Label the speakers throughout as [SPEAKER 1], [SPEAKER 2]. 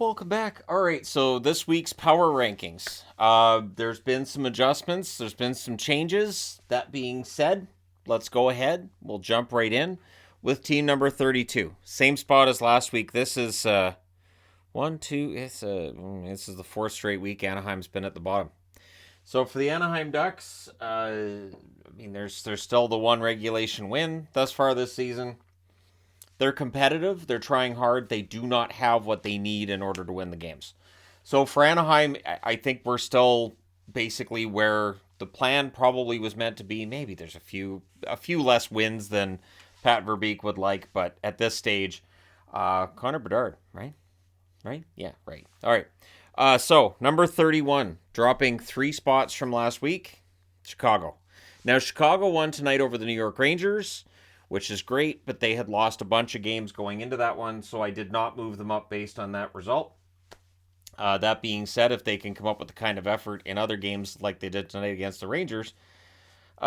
[SPEAKER 1] Welcome back. All right, so this week's power rankings. There's been some adjustments. There's been some changes. That being said, let's go ahead. We'll jump right in with team number 32. Same spot as last week. This is one, two. This is the fourth straight week Anaheim's been at the bottom. So for the Anaheim Ducks, there's still the one regulation win thus far this season. They're competitive. They're trying hard. They do not have what they need in order to win the games. So for Anaheim, I think we're still basically where the plan probably was meant to be. Maybe there's a few less wins than Pat Verbeek would like, but at this stage, Connor Bedard, right? Right? Yeah, right. All right. So number 31, dropping 3 spots from last week, Chicago. Now Chicago won tonight over the New York Rangers, which is great, but they had lost a bunch of games going into that one, so I did not move them up based on that result. That being said, if they can come up with the kind of effort in other games like they did tonight against the Rangers,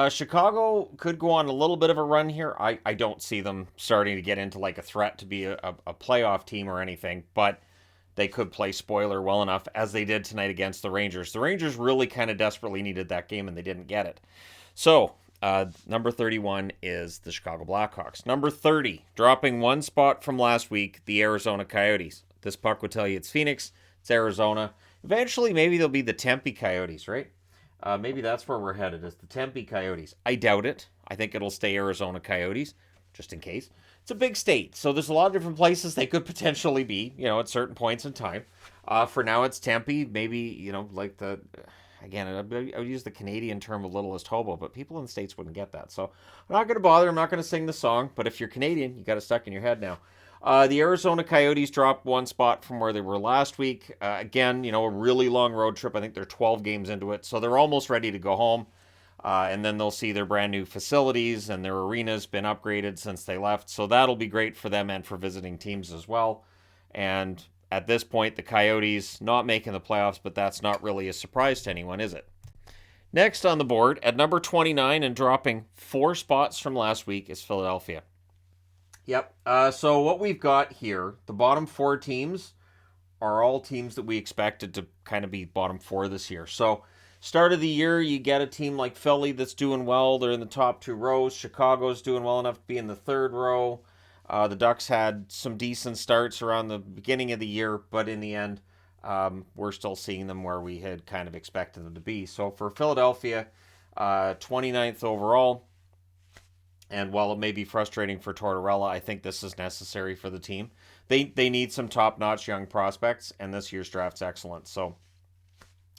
[SPEAKER 1] Chicago could go on a little bit of a run here. I don't see them starting to get into like a threat to be a playoff team or anything, but they could play spoiler well enough as they did tonight against the Rangers. The Rangers really kind of desperately needed that game and they didn't get it. So, number 31 is the Chicago Blackhawks. Number 30, dropping 1 spot from last week, the Arizona Coyotes. This puck would tell you it's Phoenix, it's Arizona. Eventually, maybe they'll be the Tempe Coyotes, right? Maybe that's where we're headed, is the Tempe Coyotes. I doubt it. I think it'll stay Arizona Coyotes, just in case. It's a big state, so there's a lot of different places they could potentially be, at certain points in time. For now, it's Tempe. Maybe, like the... Again, I would use the Canadian term of littlest hobo, but people in the States wouldn't get that. So I'm not going to bother. I'm not going to sing the song. But if you're Canadian, you got it stuck in your head now. The Arizona Coyotes dropped 1 spot from where they were last week. Again, a really long road trip. I think they're 12 games into it. So they're almost ready to go home. And then they'll see their brand new facilities and their arena's been upgraded since they left. So that'll be great for them and for visiting teams as well. And at this point, the Coyotes not making the playoffs, but that's not really a surprise to anyone, is it? Next on the board, at number 29 and dropping 4 spots from last week, is Philadelphia. Yep. So what we've got here, the bottom 4 teams are all teams that we expected to kind of be bottom 4 this year. So start of the year, you get a team like Philly that's doing well. They're in the top 2 rows. Chicago's doing well enough to be in the 3rd row. The Ducks had some decent starts around the beginning of the year, but in the end, we're still seeing them where we had kind of expected them to be. So for Philadelphia, 29th overall, and while it may be frustrating for Tortorella, I think this is necessary for the team. They need some top-notch young prospects, and this year's draft's excellent. So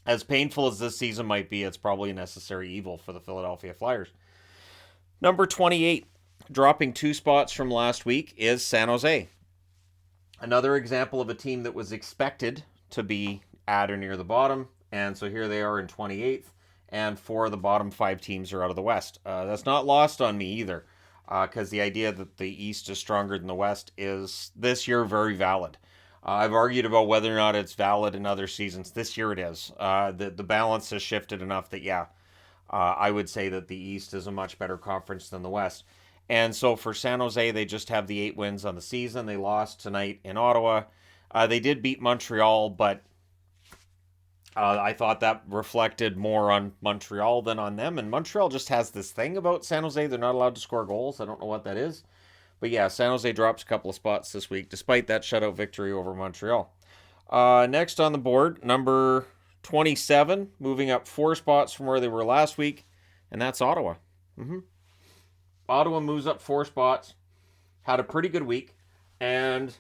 [SPEAKER 1] as painful as this season might be, it's probably a necessary evil for the Philadelphia Flyers. Number 28. Dropping 2 spots from last week is San Jose. Another example of a team that was expected to be at or near the bottom. And so here they are in 28th. And 4 of the bottom 5 teams are out of the West. That's not lost on me either. Because the idea that the East is stronger than the West is this year very valid. I've argued about whether or not it's valid in other seasons. This year it is. The balance has shifted enough that, I would say that the East is a much better conference than the West. And so for San Jose, they just have the 8 wins on the season. They lost tonight in Ottawa. They did beat Montreal, but I thought that reflected more on Montreal than on them. And Montreal just has this thing about San Jose. They're not allowed to score goals. I don't know what that is. But yeah, San Jose drops a couple of spots this week, despite that shutout victory over Montreal. Next on the board, number 27, moving up 4 spots from where they were last week, and that's Ottawa. Ottawa moves up 4 spots, had a pretty good week, and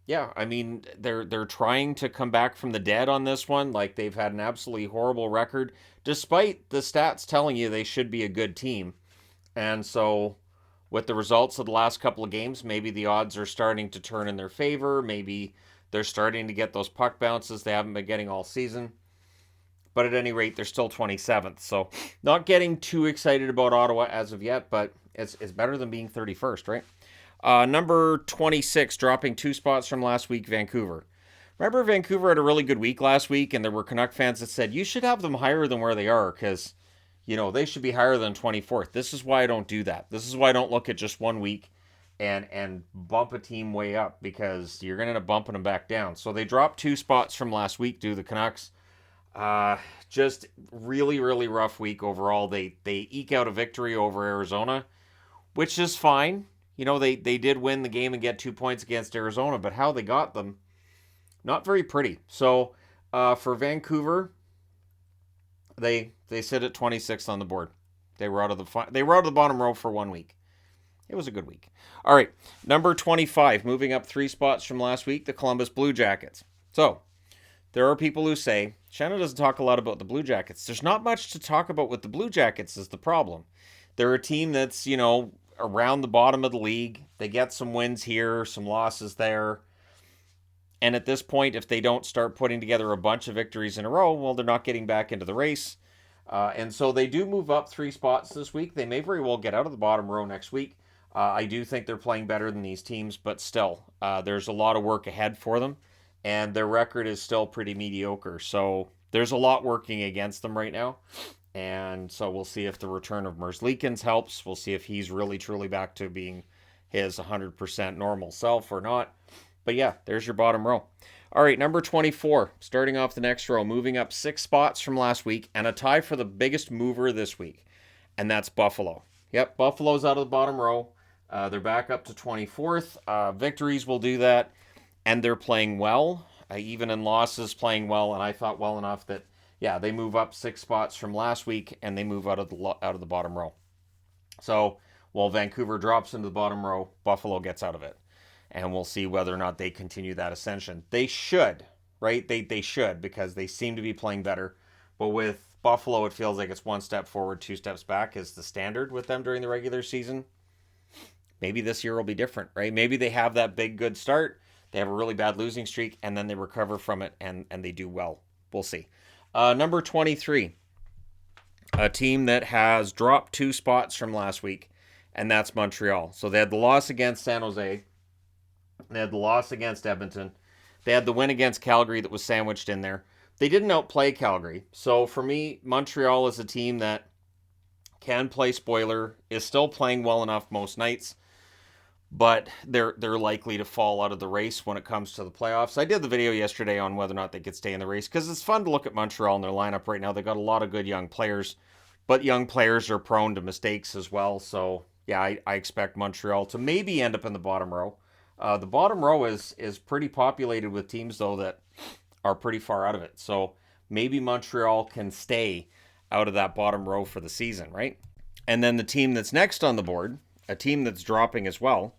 [SPEAKER 1] they're trying to come back from the dead on this one. Like, they've had an absolutely horrible record, despite the stats telling you they should be a good team. And so, with the results of the last couple of games, maybe the odds are starting to turn in their favor. Maybe they're starting to get those puck bounces they haven't been getting all season. But at any rate, they're still 27th. So, not getting too excited about Ottawa as of yet, but it's better than being 31st, right? Number 26, dropping 2 spots from last week, Vancouver. Remember, Vancouver had a really good week last week, and there were Canuck fans that said, you should have them higher than where they are, because, they should be higher than 24th. This is why I don't do that. This is why I don't look at just 1 week and bump a team way up, because you're going to end up bumping them back down. So they dropped 2 spots from last week due to the Canucks. Just really, really rough week overall. They eke out a victory over Arizona, which is fine. They did win the game and get 2 points against Arizona, but how they got them, not very pretty. So for Vancouver, they sit at 26th on the board. They were out of the bottom row for 1 week. It was a good week. All right, number 25, moving up 3 spots from last week, the Columbus Blue Jackets. So there are people who say, Shannon doesn't talk a lot about the Blue Jackets. There's not much to talk about with the Blue Jackets is the problem. They're a team that's, around the bottom of the league. They get some wins here, some losses there. And at this point, if they don't start putting together a bunch of victories in a row, well, they're not getting back into the race. And so they do move up 3 spots this week. They may very well get out of the bottom row next week. I do think they're playing better than these teams, but still, there's a lot of work ahead for them. And their record is still pretty mediocre. So there's a lot working against them right now. And so we'll see if the return of Merzlikins helps. We'll see if he's really, truly back to being his 100% normal self or not. But yeah, there's your bottom row. All right, number 24, starting off the next row, moving up 6 spots from last week, and a tie for the biggest mover this week, and that's Buffalo. Yep, Buffalo's out of the bottom row. They're back up to 24th. Victories will do that, and they're playing well, even in losses, playing well, and I thought well enough that, yeah, they move up 6 spots from last week, and they move out of the bottom row. So while Vancouver drops into the bottom row, Buffalo gets out of it. And we'll see whether or not they continue that ascension. They should, right? They should, because they seem to be playing better. But with Buffalo, it feels like it's 1 step forward, 2 steps back is the standard with them during the regular season. Maybe this year will be different, right? Maybe they have that big, good start. They have a really bad losing streak, and then they recover from it, and they do well. We'll see. Number 23, a team that has dropped 2 spots from last week, and that's Montreal. So they had the loss against San Jose. They had the loss against Edmonton. They had the win against Calgary that was sandwiched in there. They didn't outplay Calgary. So for me, Montreal is a team that can play spoiler, is still playing well enough most nights, but they're likely to fall out of the race when it comes to the playoffs. I did the video yesterday on whether or not they could stay in the race, because it's fun to look at Montreal and their lineup right now. They got a lot of good young players, but young players are prone to mistakes as well. So yeah, I expect Montreal to maybe end up in the bottom row. The bottom row is pretty populated with teams, though, that are pretty far out of it. So maybe Montreal can stay out of that bottom row for the season, right? And then the team that's next on the board, a team that's dropping as well,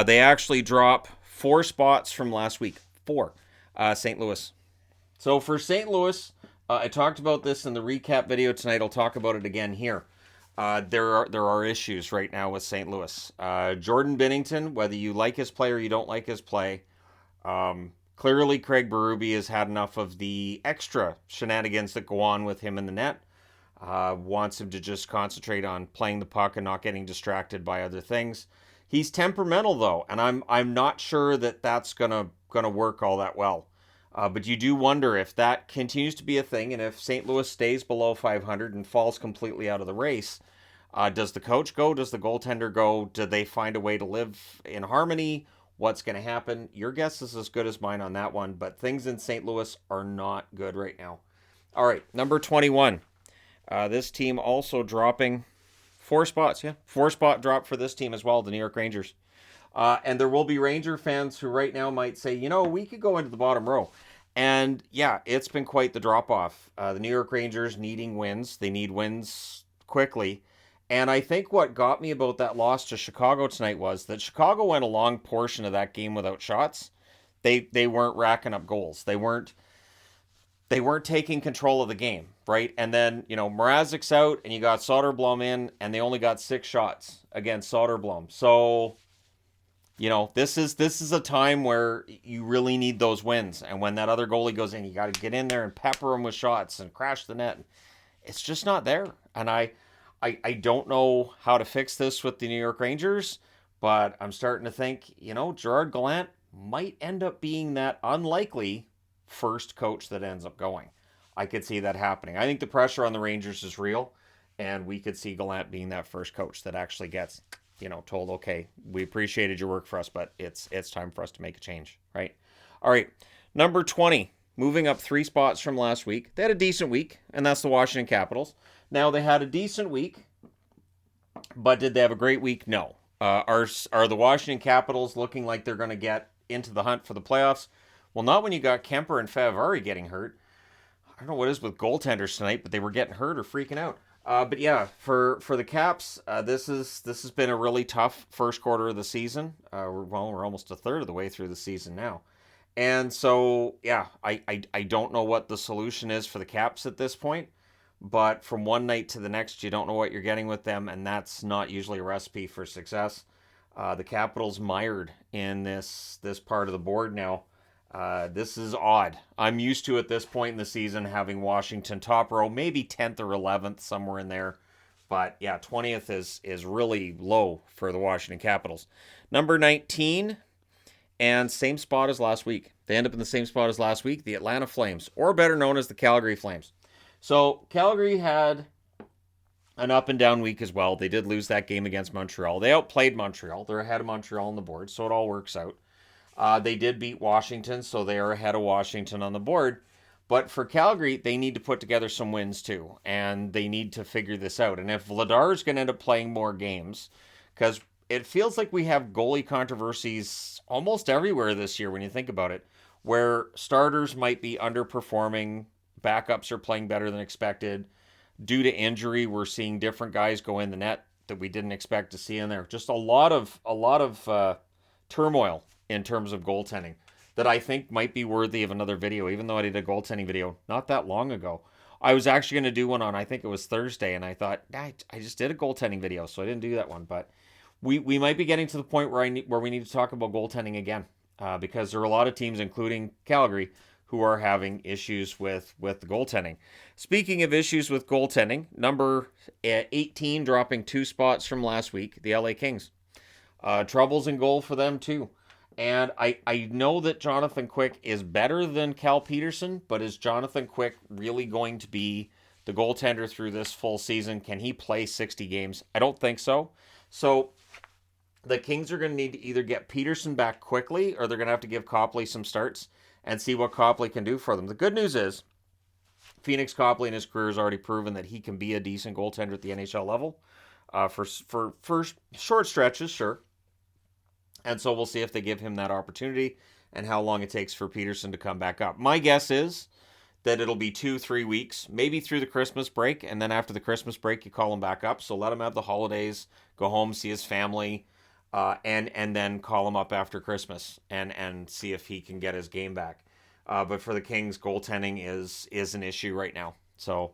[SPEAKER 1] they actually drop 4 spots from last week. 4. St. Louis. So for St. Louis, I talked about this in the recap video tonight. I'll talk about it again here. There are issues right now with St. Louis. Jordan Binnington, whether you like his play or you don't like his play, clearly Craig Berube has had enough of the extra shenanigans that go on with him in the net. Wants him to just concentrate on playing the puck and not getting distracted by other things. He's temperamental, though, and I'm not sure that that's gonna work all that well. But you do wonder if that continues to be a thing, and if St. Louis stays below 500 and falls completely out of the race, does the coach go? Does the goaltender go? Do they find a way to live in harmony? What's going to happen? Your guess is as good as mine on that one, but things in St. Louis are not good right now. All right, number 21. This team also dropping 4 spots. Yeah, 4-spot drop for this team as well, the New York Rangers. And there will be Ranger fans who right now might say, we could go into the bottom row. And yeah, it's been quite the drop-off. The New York Rangers needing wins. They need wins quickly. And I think what got me about that loss to Chicago tonight was that Chicago went a long portion of that game without shots. They weren't racking up goals. They weren't taking control of the game, right? And then, Mrazek's out, and you got Soderblom in, and they only got 6 shots against Soderblom. So, this is a time where you really need those wins. And when that other goalie goes in, you got to get in there and pepper him with shots and crash the net. It's just not there. And I don't know how to fix this with the New York Rangers, but I'm starting to think, Gerard Gallant might end up being that unlikely first coach that ends up going. I could see that happening. I think the pressure on the Rangers is real, and we could see Gallant being that first coach that actually gets told, okay, we appreciated your work for us, but it's time for us to make a change, right? All right, number 20, moving up 3 spots from last week. They had a decent week, and that's the Washington Capitals. Now, they had a decent week, but did they have a great week? No. Are the Washington Capitals looking like they're going to get into the hunt for the playoffs? Well, not when you got Kemper and Favari getting hurt. I don't know what it is with goaltenders tonight, but they were getting hurt or freaking out. But yeah, for the Caps, this has been a really tough first quarter of the season. We're almost a third of the way through the season now, and so yeah, I don't know what the solution is for the Caps at this point. But from one night to the next, you don't know what you're getting with them, and that's not usually a recipe for success. The Capitals mired in this part of the board now. This is odd. I'm used to at this point in the season having Washington top row, maybe 10th or 11th, somewhere in there. But yeah, 20th is really low for the Washington Capitals. Number 19, and same spot as last week. They end up in the same spot as last week, the Atlanta Flames, or better known as the Calgary Flames. So Calgary had an up and down week as well. They did lose that game against Montreal. They outplayed Montreal. They're ahead of Montreal on the board, so it all works out. They did beat Washington, so they are ahead of Washington on the board. But for Calgary, they need to put together some wins too, and they need to figure this out. And if Vladar is going to end up playing more games, because it feels like we have goalie controversies almost everywhere this year when you think about it, where starters might be underperforming, backups are playing better than expected. Due to injury, we're seeing different guys go in the net that we didn't expect to see in there. Just a lot of turmoil in terms of goaltending that I think might be worthy of another video, even though I did a goaltending video not that long ago. I was actually going to do one on, I think it was Thursday, and I thought, I just did a goaltending video, so I didn't do that one. But we might be getting to the point where we need to talk about goaltending again, because there are a lot of teams, including Calgary, who are having issues with the goaltending. Speaking of issues with goaltending, number 18 dropping 2 spots from last week, the LA Kings. Troubles in goal for them too. And I know that Jonathan Quick is better than Cal Peterson, but is Jonathan Quick really going to be the goaltender through this full season? Can he play 60 games? I don't think so. So the Kings are going to need to either get Peterson back quickly, or they're going to have to give Copley some starts and see what Copley can do for them. The good news is Phoenix Copley in his career has already proven that he can be a decent goaltender at the NHL level for short stretches, sure. And so we'll see if they give him that opportunity and how long it takes for Peterson to come back up. My guess is that it'll be 2-3 weeks, maybe through the Christmas break, and then after the Christmas break, you call him back up. So let him have the holidays, go home, see his family, and then call him up after Christmas and see if he can get his game back. But for the Kings, goaltending is an issue right now. So,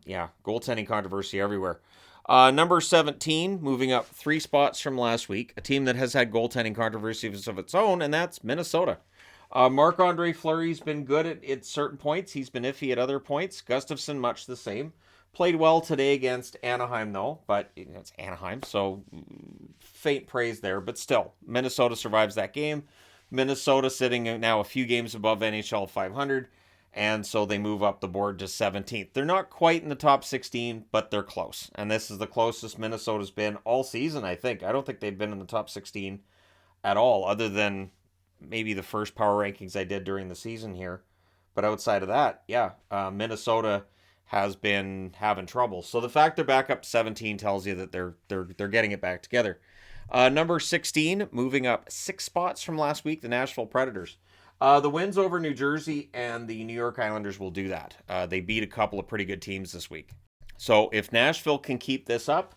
[SPEAKER 1] yeah, goaltending controversy everywhere. Number 17, moving up 3 spots from last week, a team that has had goaltending controversies of its own, and that's Minnesota. Marc-Andre Fleury's been good at certain points. He's been iffy at other points. Gustafsson, much the same. Played well today against Anaheim, though, but it's Anaheim, so faint praise there. But still, Minnesota survives that game. Minnesota sitting now a few games above NHL 500, and so they move up the board to 17th. They're not quite in the top 16, but they're close. And this is the closest Minnesota's been all season, I think. I don't think they've been in the top 16 at all, other than maybe the first power rankings I did during the season here. But outside of that, yeah, Minnesota has been having trouble. So the fact they're back up to 17 tells you that they're getting it back together. Number 16, moving up 6 spots from last week, the Nashville Predators. The wins over New Jersey and the New York Islanders will do that. They beat a couple of pretty good teams this week. So if Nashville can keep this up,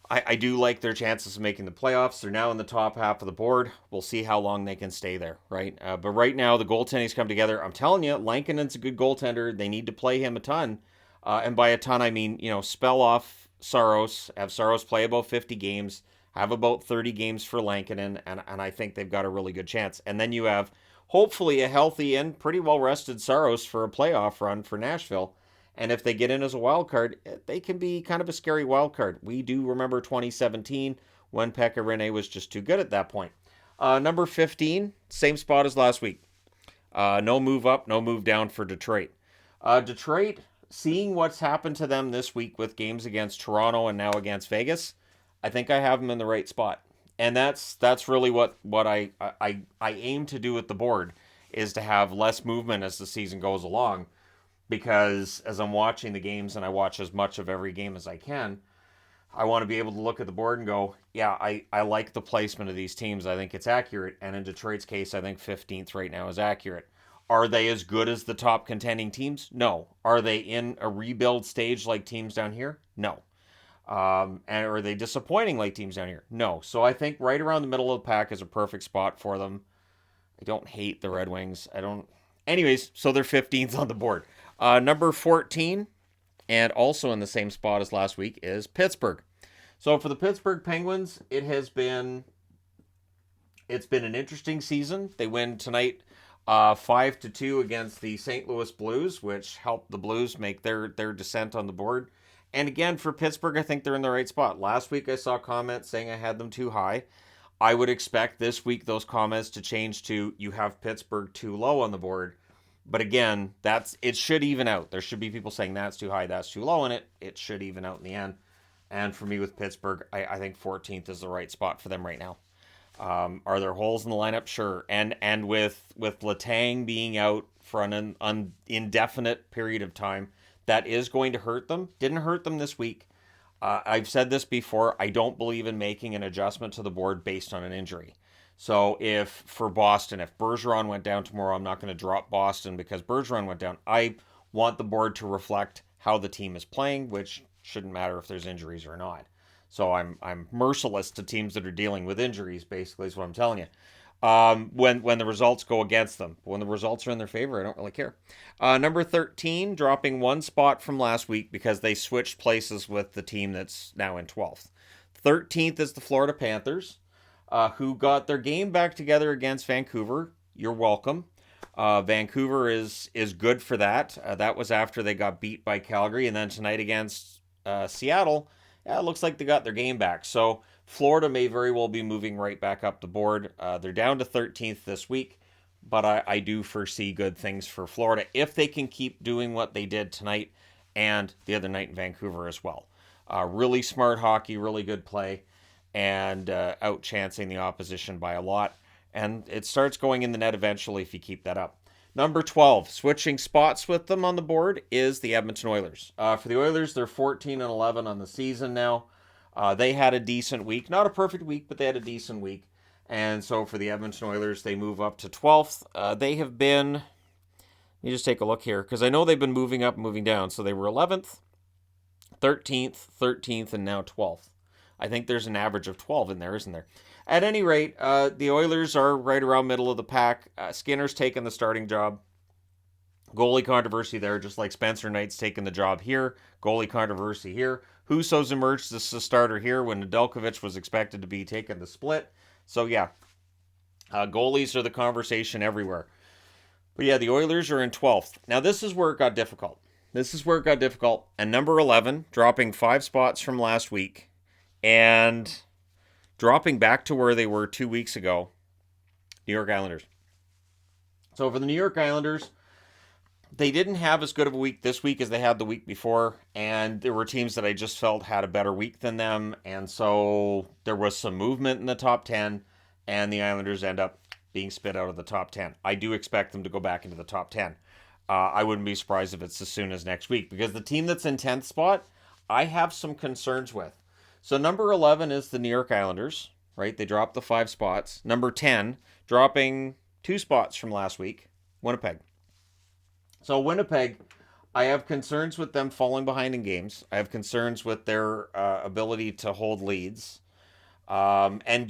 [SPEAKER 1] I do like their chances of making the playoffs. They're now in the top half of the board. We'll see how long they can stay there, right? But right now, the goaltending's come together. I'm telling you, Lankinen's a good goaltender. They need to play him a ton. And by a ton, I mean, spell off Saros, have Saros play about 50 games, have about 30 games for Lankinen, and I think they've got a really good chance. And then you have, hopefully, a healthy and pretty well-rested Saros for a playoff run for Nashville. And if they get in as a wild card, they can be kind of a scary wild card. We do remember 2017 when Pekka Rinne was just too good at that point. Number 15, same spot as last week. No move up, no move down for Detroit. Detroit, seeing what's happened to them this week with games against Toronto and now against Vegas, I think I have them in the right spot. And that's really what I aim to do with the board, is to have less movement as the season goes along, because as I'm watching the games, and I watch as much of every game as I can, I want to be able to look at the board and go, yeah, I like the placement of these teams. I think it's accurate. And in Detroit's case, I think 15th right now is accurate. Are they as good as the top contending teams? No. Are they in a rebuild stage like teams down here? No. And are they disappointing like teams down here? No. So I think right around the middle of the pack is a perfect spot for them. I don't hate the Red Wings. I don't. Anyways, so they're 15th on the board. Number 14, and also in the same spot as last week, is Pittsburgh. So for the Pittsburgh Penguins, it's been an interesting season. They win tonight 5-2 against the St. Louis Blues, which helped the Blues make their descent on the board. And again, for Pittsburgh, I think they're in the right spot. Last week I saw comments saying I had them too high. I would expect this week those comments to change to, you have Pittsburgh too low on the board. But again, it should even out. There should be people saying that's too high, that's too low, and it should even out in the end. And for me with Pittsburgh, I think 14th is the right spot for them right now. Are there holes in the lineup? Sure. And with Letang being out for an indefinite period of time, that is going to hurt them. Didn't hurt them this week. I've said this before. I don't believe in making an adjustment to the board based on an injury. So if for Boston, if Bergeron went down tomorrow, I'm not going to drop Boston because Bergeron went down. I want the board to reflect how the team is playing, which shouldn't matter if there's injuries or not. So I'm merciless to teams that are dealing with injuries, basically, is what I'm telling you. When the results go against them. When the results are in their favor, I don't really care. Number 13, dropping one spot from last week because they switched places with the team that's now in 12th. 13th is the Florida Panthers, who got their game back together against Vancouver. You're welcome. Vancouver is good for that. That was after they got beat by Calgary. And then tonight against Seattle, it looks like they got their game back. So Florida may very well be moving right back up the board. They're down to 13th this week, but I do foresee good things for Florida if they can keep doing what they did tonight and the other night in Vancouver as well. Really smart hockey, really good play, and outchancing the opposition by a lot. And it starts going in the net eventually if you keep that up. Number 12, switching spots with them on the board, is the Edmonton Oilers. For the Oilers, they're 14-11 on the season now. They had a decent week. Not a perfect week, but they had a decent week. And so for the Edmonton Oilers, they move up to 12th. They have been, let me just take a look here, because I know they've been moving up and moving down. So they were 11th, 13th, and now 12th. I think there's an average of 12 in there, isn't there? At any rate, the Oilers are right around middle of the pack. Skinner's taken the starting job. Goalie controversy there, just like Spencer Knight's taken the job here. Goalie controversy here. Husso's emerged as a starter here when Nedeljkovic was expected to be taking the split. So yeah, goalies are the conversation everywhere. But yeah, the Oilers are in 12th. Now this is where it got difficult. And number 11, dropping 5 spots from last week, and dropping back to where they were 2 weeks ago, New York Islanders. So for the New York Islanders, they didn't have as good of a week this week as they had the week before, and there were teams that I just felt had a better week than them, and so there was some movement in the top 10, and the Islanders end up being spit out of the top 10. I do expect them to go back into the top 10. I wouldn't be surprised if it's as soon as next week, because the team that's in 10th spot, I have some concerns with. So number 11 is the New York Islanders, right? They dropped the 5 spots. Number 10, dropping 2 spots from last week, Winnipeg. So Winnipeg, I have concerns with them falling behind in games. I have concerns with their ability to hold leads. And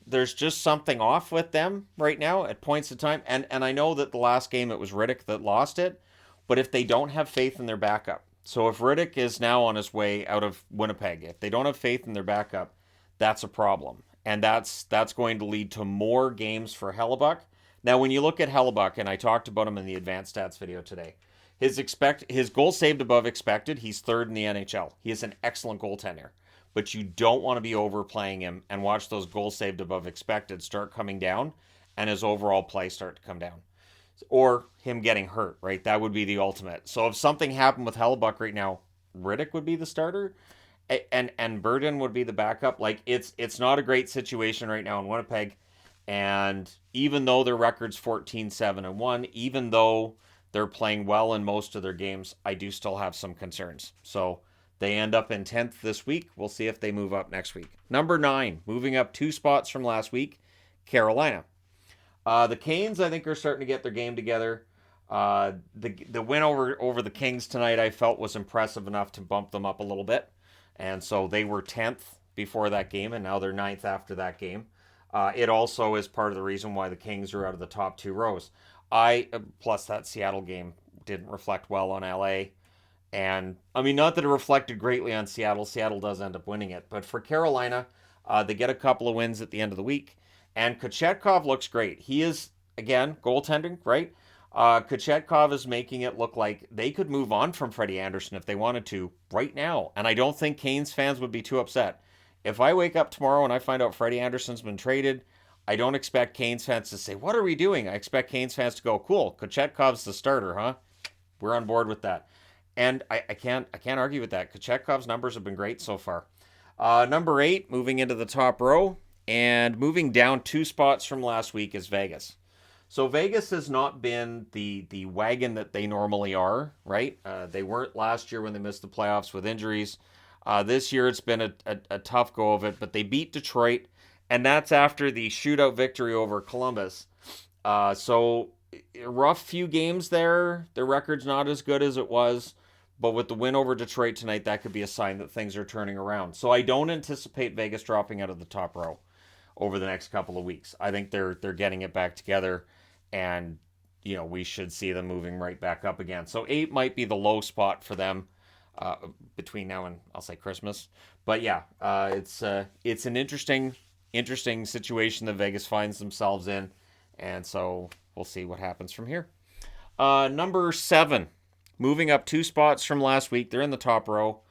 [SPEAKER 1] there's just something off with them right now at points of time. And I know that the last game it was Riddick that lost it, but if they don't have faith in their backup, so if Riddick is now on his way out of Winnipeg, if they don't have faith in their backup, that's a problem. And that's going to lead to more games for Hellebuck. Now, when you look at Hellebuck, and I talked about him in the advanced stats video today, his goal saved above expected, he's 3rd in the NHL. He is an excellent goaltender. But you don't want to be overplaying him and watch those goals saved above expected start coming down and his overall play start to come down. Or him getting hurt, right? That would be the ultimate. So if something happened with Hellebuck right now, Riddick would be the starter. And Burden would be the backup. Like it's not a great situation right now in Winnipeg. And even though their record's 14-7-1, even though they're playing well in most of their games, I do still have some concerns. So they end up in 10th this week. We'll see if they move up next week. Number 9, moving up 2 spots from last week, Carolina. The Canes, I think, are starting to get their game together. The win over the Kings tonight, I felt, was impressive enough to bump them up a little bit. And so they were 10th before that game, and now they're 9th after that game. It also is part of the reason why the Kings are out of the top 2 rows. Plus that Seattle game didn't reflect well on LA. And I mean, not that it reflected greatly on Seattle. Seattle does end up winning it. But for Carolina, they get a couple of wins at the end of the week. And Kochetkov looks great. He is, again, goaltending, right? Kochetkov is making it look like they could move on from Freddie Anderson if they wanted to right now. And I don't think Canes fans would be too upset. If I wake up tomorrow and I find out Freddie Anderson's been traded, I don't expect Canes fans to say, "What are we doing?" I expect Canes fans to go, "Cool, Kochetkov's the starter, huh? We're on board with that." And I can't argue with that. Kochetkov's numbers have been great so far. Number 8, moving into the top row, and moving down 2 spots from last week is Vegas. So Vegas has not been the wagon that they normally are, right? They weren't last year when they missed the playoffs with injuries. This year it's been a tough go of it, but they beat Detroit, and that's after the shootout victory over Columbus. So a rough few games there. Their record's not as good as it was, but with the win over Detroit tonight, that could be a sign that things are turning around. So I don't anticipate Vegas dropping out of the top row over the next couple of weeks. I think they're getting it back together, and we should see them moving right back up again. So 8 might be the low spot for them between now and I'll say Christmas. But yeah, it's an interesting situation that Vegas finds themselves in, and so we'll see what happens from here. Number 7, moving up 2 spots from last week. They're in the top row.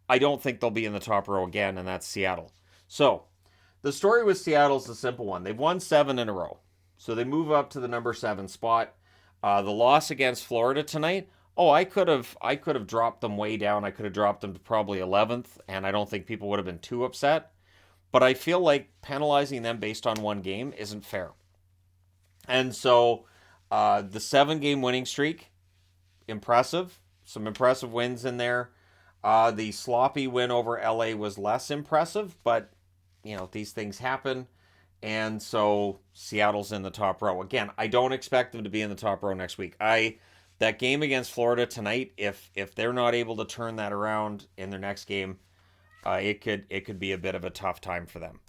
[SPEAKER 1] I don't think they'll be in the top row again, and that's Seattle. So the story with Seattle is a simple one. They've won 7 in a row, so they move up to the number 7 spot. The loss against Florida tonight. Oh, I could have dropped them way down. I could have dropped them to probably 11th, and I don't think people would have been too upset. But I feel like penalizing them based on one game isn't fair. And so the 7-game winning streak, impressive. Some impressive wins in there. The sloppy win over LA was less impressive, but these things happen. And so Seattle's in the top row. Again, I don't expect them to be in the top row next week. That game against Florida tonight, if they're not able to turn that around in their next game, it could be a bit of a tough time for them.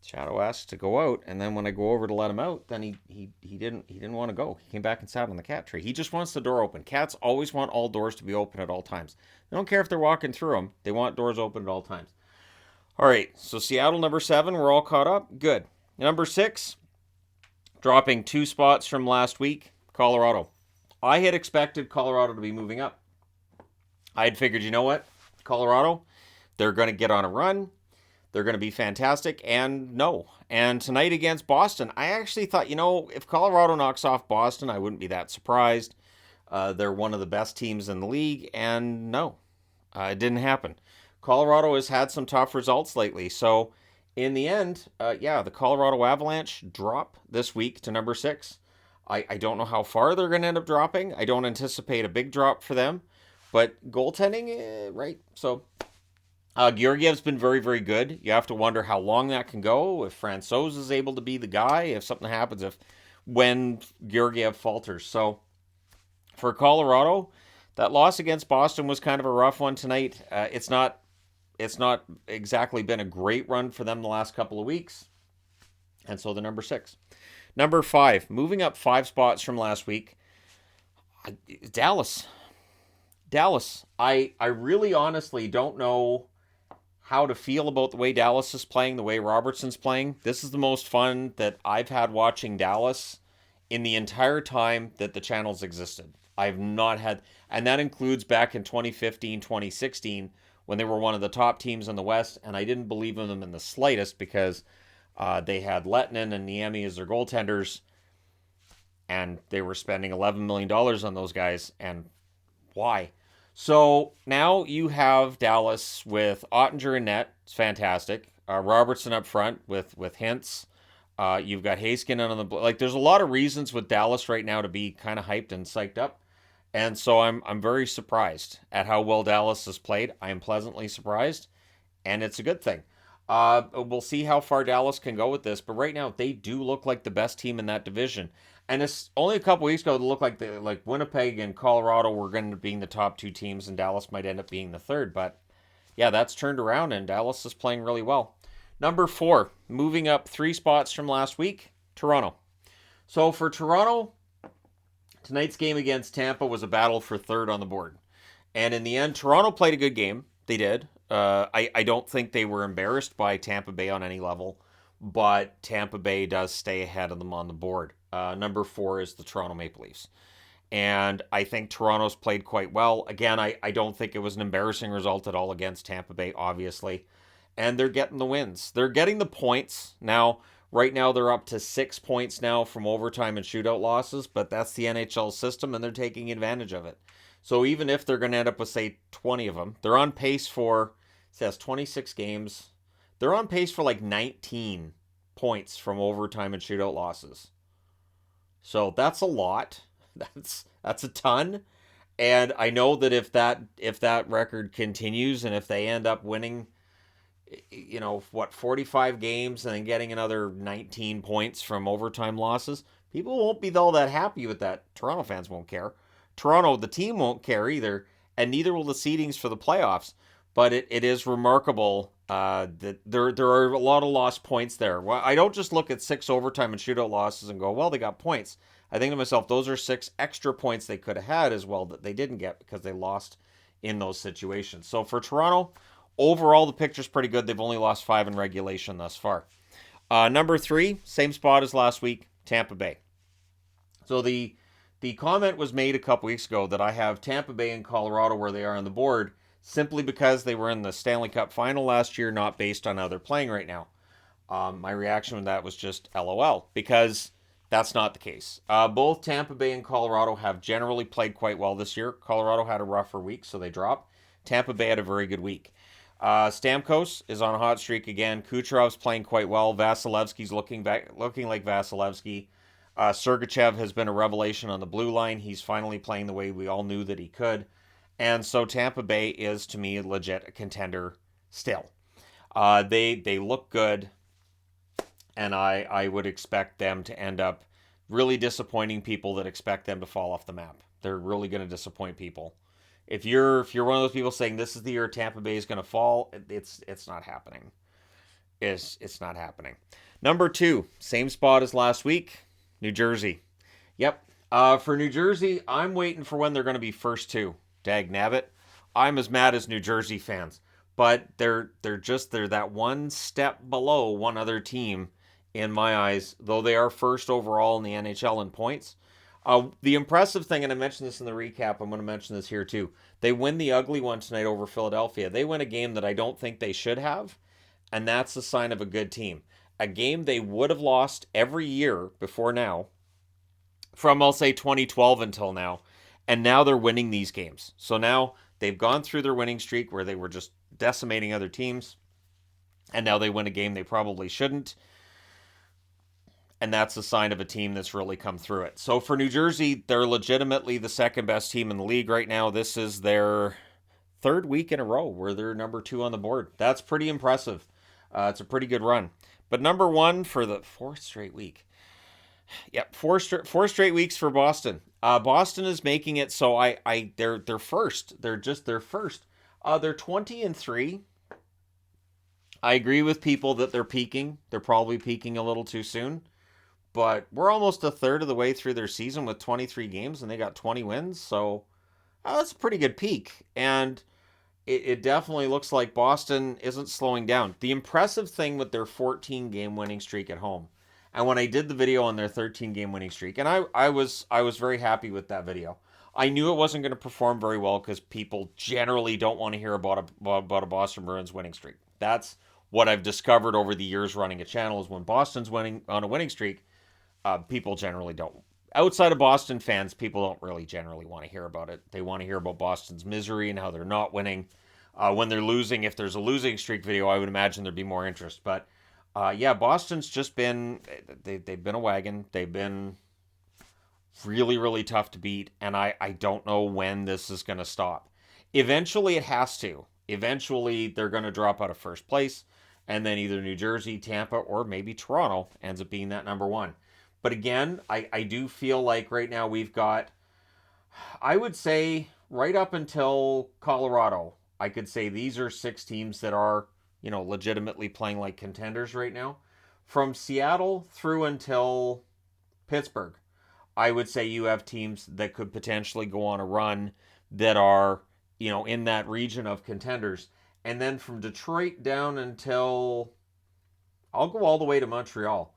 [SPEAKER 1] Shadow asked to go out, and then when I go over to let him out, then he didn't want to go. He came back and sat on the cat tree. He just wants the door open. Cats always want all doors to be open at all times. They don't care if they're walking through them. They want doors open at all times. All right, so Seattle number 7, we're all caught up. Good. Number 6, dropping 2 spots from last week, Colorado. I had expected Colorado to be moving up. I had figured, you know what? Colorado, they're going to get on a run. They're going to be fantastic. And no. And tonight against Boston, I actually thought, if Colorado knocks off Boston, I wouldn't be that surprised. They're one of the best teams in the league. And no, it didn't happen. Colorado has had some tough results lately. So in the end, the Colorado Avalanche drop this week to number 6. I don't know how far they're going to end up dropping. I don't anticipate a big drop for them. But goaltending, right? So Georgiev's been very, very good. You have to wonder how long that can go, if Francouz is able to be the guy, if something happens, when Georgiev falters. So for Colorado, that loss against Boston was kind of a rough one tonight. It's not exactly been a great run for them the last couple of weeks. And so they're number 6. Number 5, moving up 5 spots from last week, Dallas. I really honestly don't know how to feel about the way Dallas is playing, the way Robertson's playing. This is the most fun that I've had watching Dallas in the entire time that the channels existed. I've not had, and that includes back in 2015, 2016, when they were one of the top teams in the West, and I didn't believe in them in the slightest because they had Lettinen and Niemi as their goaltenders, and they were spending $11 million on those guys, and why? So now you have Dallas with Ottinger and net. It's fantastic. Robertson up front with Hintz. You've got Heiskanen on the like. There's a lot of reasons with Dallas right now to be kind of hyped and psyched up, and so I'm very surprised at how well Dallas has played. I am pleasantly surprised, and it's a good thing. We'll see how far Dallas can go with this, but right now they do look like the best team in that division. And it's only a couple weeks ago it looked like Winnipeg and Colorado were going to be the top two teams, and Dallas might end up being the third. But yeah, that's turned around, and Dallas is playing really well. Number 4, moving up 3 spots from last week, Toronto. So for Toronto, tonight's game against Tampa was a battle for third on the board. And in the end, Toronto played a good game. They did. I don't think they were embarrassed by Tampa Bay on any level, but Tampa Bay does stay ahead of them on the board. Number 4 is the Toronto Maple Leafs. And I think Toronto's played quite well. Again, I don't think it was an embarrassing result at all against Tampa Bay, obviously. And they're getting the wins. They're getting the points. Now, right now, they're up to 6 points now from overtime and shootout losses, but that's the NHL system, and they're taking advantage of it. So even if they're going to end up with, say, 20 of them, they're on pace for, it says 26 games. They're on pace for like 19 points from overtime and shootout losses. So that's a lot. That's a ton. And I know that if that record continues and if they end up winning, 45 games and then getting another 19 points from overtime losses, people won't be all that happy with that. Toronto fans won't care. Toronto, the team, won't care either, and neither will the seedings for the playoffs. But it is remarkable that there are a lot of lost points there. Well, I don't just look at 6 overtime and shootout losses and go, well, they got points. I think to myself, those are 6 extra points they could have had as well that they didn't get because they lost in those situations. So for Toronto, overall, the picture's pretty good. They've only lost 5 in regulation thus far. Number 3, same spot as last week, Tampa Bay. So the comment was made a couple weeks ago that I have Tampa Bay and Colorado where they are on the board simply because they were in the Stanley Cup final last year, not based on how they're playing right now. My reaction to that was just LOL, because that's not the case. Both Tampa Bay and Colorado have generally played quite well this year. Colorado had a rougher week, so they dropped. Tampa Bay had a very good week. Stamkos is on a hot streak again. Kucherov's playing quite well. Vasilevsky's looking like Vasilevsky. Sergachev has been a revelation on the blue line. He's finally playing the way we all knew that he could. And so Tampa Bay is, to me, legit a contender still. They look good, and I would expect them to end up really disappointing people that expect them to fall off the map. They're really going to disappoint people. If you're one of those people saying this is the year Tampa Bay is going to fall, it's not happening. It's not happening. Number 2, same spot as last week, New Jersey. Yep. For New Jersey, I'm waiting for when they're going to be first 2. Dag nabbit. I'm as mad as New Jersey fans, but they're that one step below one other team in my eyes, though they are first overall in the NHL in points. The impressive thing, and I mentioned this in the recap, I'm going to mention this here too. They win the ugly one tonight over Philadelphia. They win a game that I don't think they should have, and that's a sign of a good team. A game they would have lost every year before now, from I'll say 2012 until now, and now they're winning these games. So now they've gone through their winning streak where they were just decimating other teams, and now they win a game they probably shouldn't. And that's a sign of a team that's really come through it. So for New Jersey, they're legitimately the second best team in the league right now. This is their 3rd week in a row where they're number 2 on the board. That's pretty impressive. It's a pretty good run. But number 1 for the 4th straight week. Yep, four straight weeks for Boston. Boston is making it so they're first. They're first. They're 20-3. I agree with people that they're peaking. They're probably peaking a little too soon. But we're almost a third of the way through their season with 23 games, and they got 20 wins. So that's a pretty good peak. And it definitely looks like Boston isn't slowing down. The impressive thing with their 14-game winning streak at home, and when I did the video on their 13-game winning streak, and I was very happy with that video. I knew it wasn't going to perform very well because people generally don't want to hear about a Boston Bruins winning streak. That's what I've discovered over the years running a channel, is when Boston's winning on a winning streak, people generally don't outside of Boston fans, people don't really generally want to hear about it. They want to hear about Boston's misery and how they're not winning. When they're losing, if there's a losing streak video, I would imagine there'd be more interest. But yeah, Boston's just been they've been a wagon. They've been really, really tough to beat, and I don't know when this is going to stop. Eventually, it has to. Eventually, they're going to drop out of first place, and then either New Jersey, Tampa, or maybe Toronto ends up being that number one. But again, I do feel like right now we've got, I would say, right up until Colorado, I could say these are six teams that are, legitimately playing like contenders right now. From Seattle through until Pittsburgh, I would say you have teams that could potentially go on a run that are, in that region of contenders. And then from Detroit down until, I'll go all the way to Montreal.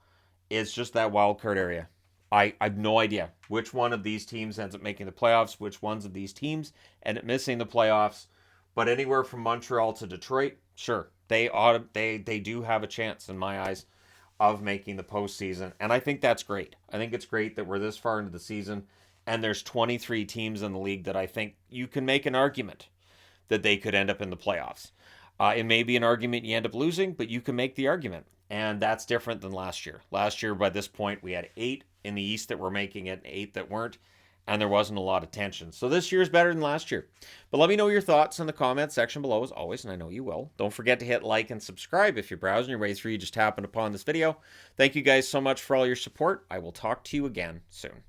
[SPEAKER 1] It's just that wild card area. I have no idea which one of these teams ends up making the playoffs, which ones of these teams end up missing the playoffs. But anywhere from Montreal to Detroit, sure, they do have a chance in my eyes of making the postseason, and I think that's great. I think it's great that we're this far into the season, and there's 23 teams in the league that I think you can make an argument that they could end up in the playoffs. It may be an argument you end up losing, but you can make the argument. And that's different than last year. Last year, by this point, we had 8 in the East that were making it and 8 that weren't. And there wasn't a lot of tension. So this year's better than last year. But let me know your thoughts in the comments section below, as always, and I know you will. Don't forget to hit like and subscribe if you're browsing your way through. You just happened upon this video. Thank you guys so much for all your support. I will talk to you again soon.